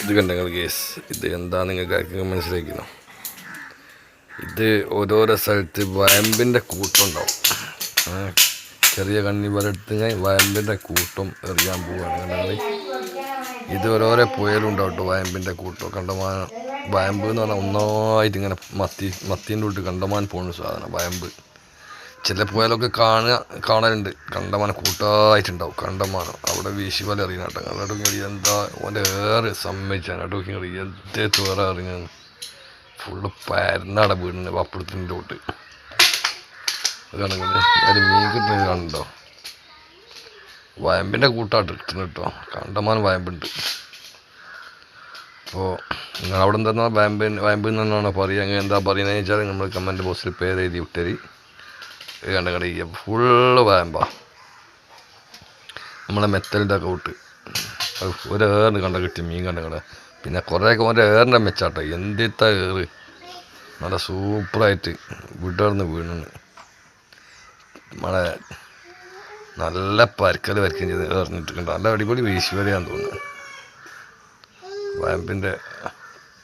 ഇത് കണ്ടെങ്കിൽ കേസ് ഇത് എന്താ നിങ്ങൾക്ക് മനസ്സിലാക്കണം. ഇത് ഓരോരോ സ്ഥലത്ത് വയമ്പിൻ്റെ കൂട്ടുണ്ടാവും. ചെറിയ കണ്ണി വരെടുത്ത് ഞാൻ വയമ്പിൻ്റെ കൂട്ടം എറിയാൻ പോവുകയാണ്. കണ്ടെങ്കിൽ ഇത് ഓരോരോ പുയലുണ്ടാവും കേട്ടോ. വയമ്പിൻ്റെ കൂട്ടം കണ്ടമാനം. വയമ്പ് എന്ന് പറഞ്ഞാൽ ഒന്നായിട്ട് ഇങ്ങനെ മത്തീൻ്റെ ഉള്ളിൽ കണ്ടമാനം പോകുന്ന സാധനം വയമ്പ്. ചില പുയലൊക്കെ കാണലുണ്ട്. കണ്ടമാനം കൂട്ടായിട്ടുണ്ടാവും. കണ്ടമാനം അവിടെ വീശി പോലെ എറിയണം കേട്ടോ. അങ്ങോട്ട് എന്താ ഓൻ്റെ ഏറെ സമ്മതിച്ചാണ് കേട്ടോ. എന്തേ വേറെ എറിഞ്ഞു ഫുള്ള് പരന്നാടെ വീടിന് പപ്പടത്തിൻ്റെ തൊട്ട് കണക്കിന് ഒരു മീൻ കിട്ടുന്നത് കണ്ടോ. വയമ്പിൻ്റെ കൂട്ടാട്ട് കിട്ടുന്നു കേട്ടോ. കണ്ടമാനം വയമ്പുണ്ട്. അപ്പോൾ നിങ്ങളവിടെ എന്താ വയമ്പ് എന്നാണോ പറയുക, അങ്ങനെ എന്താ പറയുന്നത് വെച്ചാൽ നമ്മൾ കമൻറ്റ് ബോക്സിൽ പേര് എഴുതി വിട്ടേരി. കണ്ടകട ഫുള്ള് വയമ്പാ. നമ്മളെ മെത്തലിൻ്റെ കൂട്ട് ഒരേറിന് കണ്ട കിട്ടിയ മീൻ കണ്ടകട. പിന്നെ കുറേയൊക്കെ ഓരോ ഏറിൻ്റെ മെച്ചാട്ടോ. എന്തിത്ത ഏറ് നല്ല സൂപ്പറായിട്ട് വിടർന്ന് വീണു. നമ്മളെ നല്ല പരക്കൽ വരയ്ക്കുകയും ചെയ്ത് എറിഞ്ഞിട്ടുണ്ട്. നല്ല അടിപൊളി വീശി വരെയാന്ന് തോന്നുന്നു. വയമ്പിൻ്റെ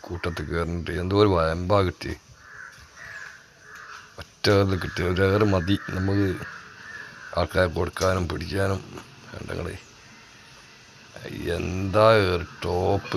കൂട്ടത്തിൽ കയറിയിട്ട് എന്തോ ഒരു വയമ്പാ കിട്ടി. ഒറ്റ കിട്ടി. ഒരേറ് മതി നമുക്ക് ആൾക്കാരെ കൊടുക്കാനും പിടിക്കാനും. കണ്ടങ്ങളെ എന്താ ടോപ്പ്.